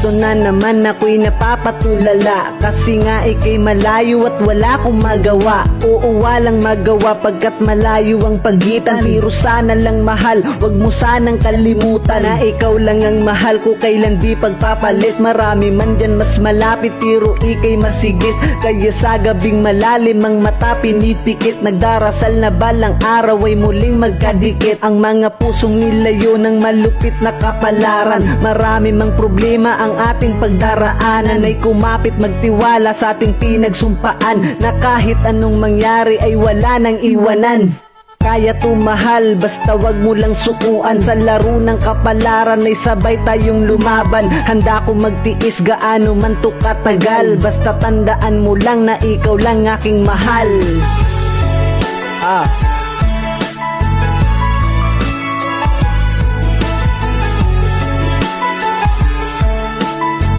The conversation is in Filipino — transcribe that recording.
Ito na naman ako'y napapatulala, kasi nga ika'y malayo at wala akong magawa. Oo, walang magawa pagkat malayo ang pagitan. Pero sana lang mahal, wag mo sanang kalimutan na ikaw lang ang mahal ko, kailan di pagpapalit. Marami man dyan mas malapit, pero ika'y masigit. Kaya sa gabing malalim ang mata pinipikit, nagdarasal na balang araw ay muling magkadikit. Ang mga pusong nilayo ng malupit na kapalaran. Marami mang problema ang ating pagdaraanan, ay kumapit magtiwala sa ating pinagsumpaan, na kahit anong mangyari ay wala nang iwanan. Kaya tumahal, basta wag mo lang sukuan. Sa laro ng kapalaran ay sabay tayong lumaban. Handa ko magtiis gaano man to katagal, basta tandaan mo lang na ikaw lang aking mahal.